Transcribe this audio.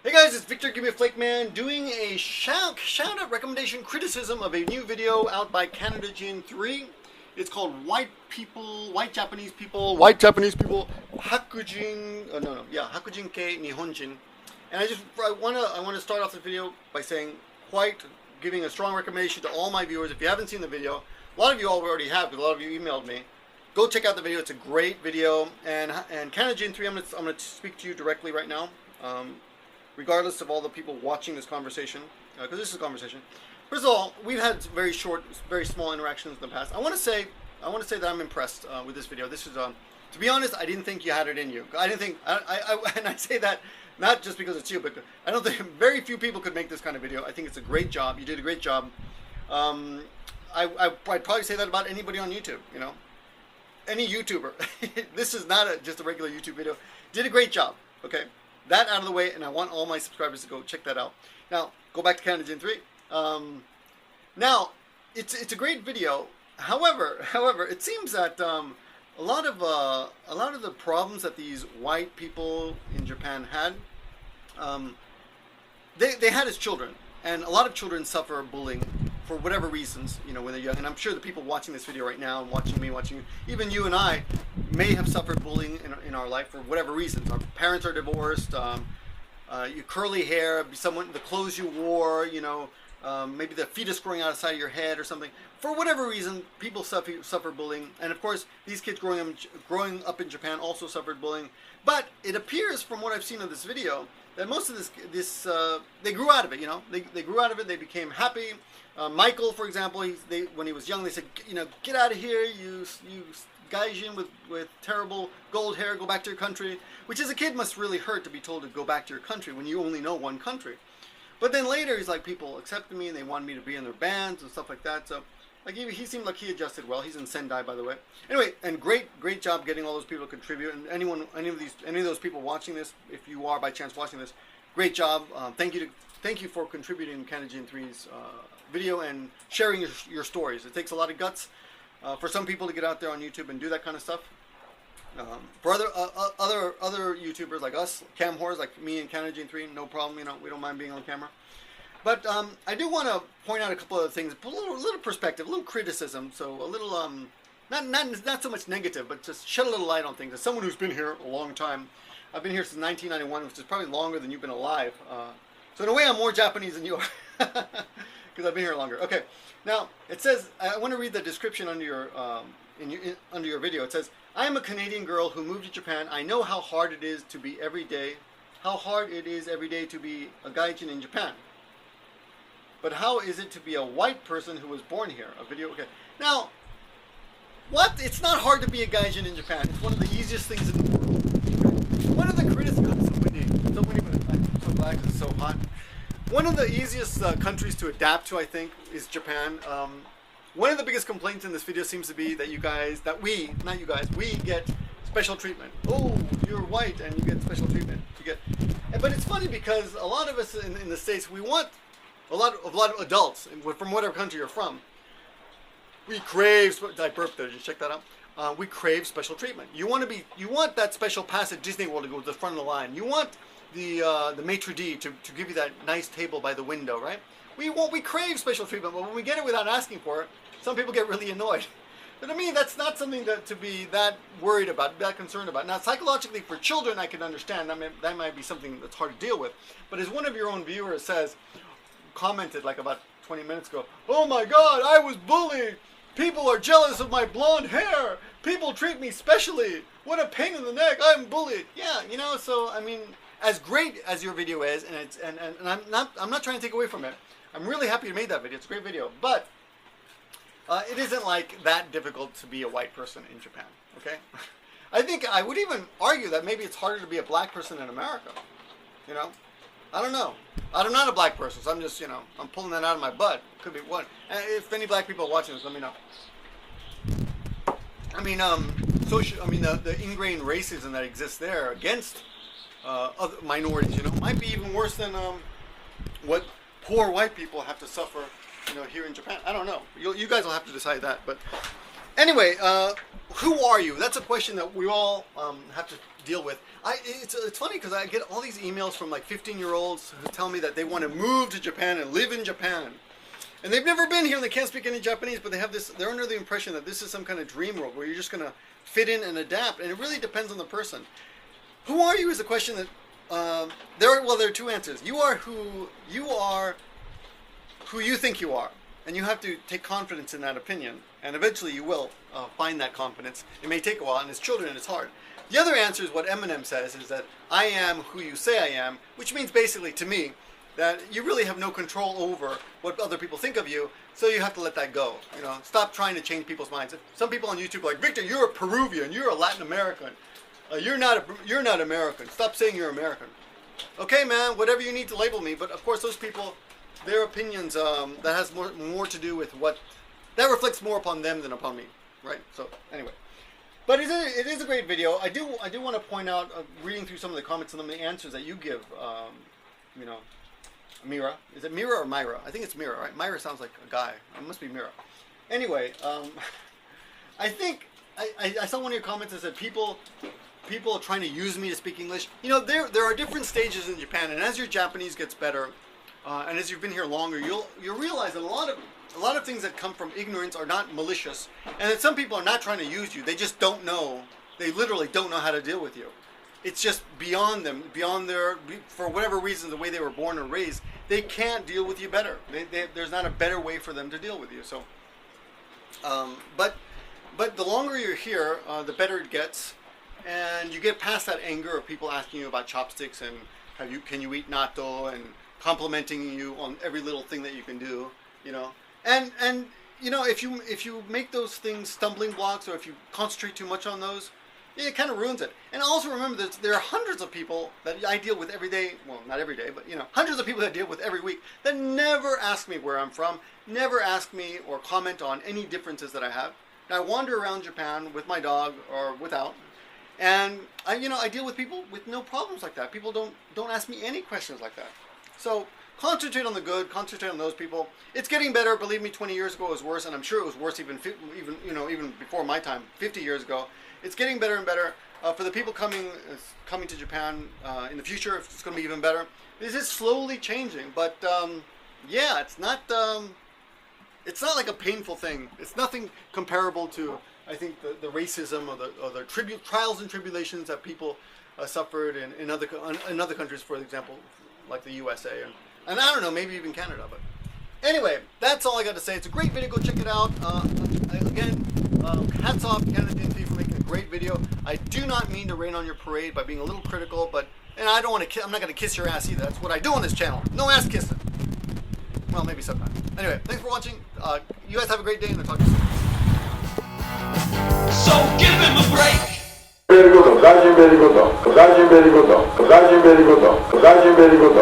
Hey guys, it's Victor, give me a flake man, doing a shout out recommendation criticism of a new video out by Canada Jin 3. It's called White Japanese People, Hakujin, Hakujin Kei Nihonjin. And I want to start off the video by saying giving a strong recommendation to all my viewers. If you haven't seen the video, a lot of you already have, because a lot of you emailed me. Go check out the video. It's a great video. And Canada Jin 3, I'm going to speak to you directly right now. Regardless of all the people watching this conversation, because this is a conversation. First of all, we've had very small interactions in the past. I want to say that I'm impressed with this video. This is, to be honest, I didn't think you had it in you. I didn't think, and I say that not just because it's you, but I don't think very few people could make this kind of video. I think it's a great job. You did a great job. I'd probably say that about anybody on YouTube. You know, any YouTuber. This is not just a regular YouTube video. Did a great job. Okay. That out of the way, and I want all my subscribers to go check that out. Now, go back to Canada Jin 3. Now, it's a great video. However, it seems that a lot of the problems that these white people in Japan had, they had as children, and a lot of children suffer bullying for whatever reasons, you know, when they're young. And I'm sure the people watching this video right now, and watching me, even you and I, may have suffered bullying in our life for whatever reasons. Our parents are divorced, your curly hair, the clothes you wore, you know, maybe the fetus growing out of the side of your head or something. For whatever reason, people suffer bullying. And of course, these kids growing up in Japan also suffered bullying. But it appears, from what I've seen of this video, that most of this they grew out of it. You know, they grew out of it. They became happy. Michael, for example, when he was young, they said, you know, get out of here, you gaijin with terrible gold hair, go back to your country. Which as a kid must really hurt to be told to go back to your country when you only know one country. But then later he's like, people accepted me and they wanted me to be in their bands and stuff like that. So like he seemed like he adjusted well. He's in Sendai, by the way. Anyway, and great job getting all those people to contribute. And any of those people watching this, if you are by chance watching this, great job. Thank you for contributing to Canada Jin 3's video and sharing your stories. It takes a lot of guts for some people to get out there on YouTube and do that kind of stuff. For other YouTubers like us, cam whores like me and Canada Jin 3, no problem. You know, we don't mind being on camera. But I do want to point out a couple of things, a little perspective, a little criticism. So a little not so much negative, but just shed a little light on things. As someone who's been here a long time, I've been here since 1991, which is probably longer than you've been alive. So in a way, I'm more Japanese than you are, because I've been here longer. Okay, now it says, I want to read the description under your video. It says, I am a Canadian girl who moved to Japan. I know how hard it is every day to be a gaijin in Japan. But how is it to be a white person who was born here? A video, okay. Now, what? It's not hard to be a gaijin in Japan. It's one of the easiest things in the world. One of the criticisms, so windy, but I'm so glad because it's so hot. One of the easiest countries to adapt to, I think, is Japan. One of the biggest complaints in this video seems to be that we get special treatment. Oh, you're white and you get special treatment. But it's funny because a lot of us in the States, we want a lot of adults from whatever country you're from. We crave. I burped there. Did you check that out? We crave special treatment. You want that special pass at Disney World to go to the front of the line. You want the maitre d' to give you that nice table by the window, right? We crave special treatment, but when we get it without asking for it, some people get really annoyed. But I mean, that's not something to be that worried about, that concerned about. Now, psychologically, for children, I can understand. That might be something that's hard to deal with. But as one of your own viewers commented like about 20 minutes ago, oh my God, I was bullied. People are jealous of my blonde hair. People treat me specially. What a pain in the neck. I'm bullied. Yeah, you know. So I mean, as great as your video is, and I'm not trying to take away from it. I'm really happy you made that video. It's a great video, but it isn't like that difficult to be a white person in Japan. Okay, I think I would even argue that maybe it's harder to be a black person in America. You know, I don't know. I'm not a black person, so I'm just, you know, I'm pulling that out of my butt. Could be one. And if any black people are watching this, let me know. I mean, the ingrained racism that exists there against other minorities, you know, might be even worse than what poor white people have to suffer, you know, here in Japan. I don't know. You guys will have to decide that. But Anyway, who are you? That's a question that we all have to deal with. It's funny because I get all these emails from like 15-year-olds who tell me that they want to move to Japan and live in Japan. And they've never been here and they can't speak any Japanese, but they're under the impression that this is some kind of dream world where you're just going to fit in and adapt. And it really depends on the person. Who are you is a question that, there are two answers. You are who you think you are. And you have to take confidence in that opinion. And eventually you will find that confidence. It may take a while, and as children it's hard. The other answer is what Eminem says, is that I am who you say I am, which means basically to me that you really have no control over what other people think of you, so you have to let that go. You know, stop trying to change people's minds. Some people on YouTube are like, Victor, you're a Peruvian, you're a Latin American, you're not American. Stop saying you're American. Okay, man, whatever you need to label me, but of course those people, their opinions, that has more to do with that reflects more upon them than upon me, right? So anyway, but it is a great video. I do want to point out, reading through some of the comments and some of the answers that you give, you know, Mira. Is it Mira or Myra? I think it's Mira, right? Myra sounds like a guy. It must be Mira. Anyway, I think I saw one of your comments that said people are trying to use me to speak English. You know, there are different stages in Japan, and as your Japanese gets better, and as you've been here longer, you'll realize that a lot of things that come from ignorance are not malicious, and that some people are not trying to use you. They just don't know. They literally don't know how to deal with you. It's just beyond them, beyond for whatever reason, the way they were born or raised, they can't deal with you better. There's not a better way for them to deal with you. So, but the longer you're here, the better it gets, and you get past that anger of people asking you about chopsticks and can you eat natto and complimenting you on every little thing that you can do, you know, and you know, if you make those things stumbling blocks, or if you concentrate too much on those, it kind of ruins it. And also remember that there are hundreds of people that I deal with every day, well, not every day, but you know, hundreds of people that I deal with every week that never ask me where I'm from, never ask me or comment on any differences that I have. And I wander around Japan with my dog or without, and I deal with people with no problems like that. People don't ask me any questions like that. So concentrate on the good, concentrate on those people. It's getting better. Believe me, 20 years ago it was worse, and I'm sure it was worse even before my time, 50 years ago. It's getting better and better. For the people coming to Japan in the future, it's going to be even better. This is slowly changing, but yeah, it's not like a painful thing. It's nothing comparable to, I think, the racism or the trials and tribulations that people suffered in other countries, for example, like the USA and I don't know, maybe even Canada. But anyway, that's all I got to say. It's a great video. Go check it out. Again, hats off Canada DNP for making a great video. I do not mean to rain on your parade by being a little critical, and I don't want to. I'm not going to kiss your ass either. That's what I do on this channel. No ass kissing. Well, maybe sometimes. Anyway, thanks for watching. You guys have a great day, and I'll talk to you soon. So give him a break. Very good. Gaijin very good. Gaijin very good. Gaijin very good. Gaijin very good.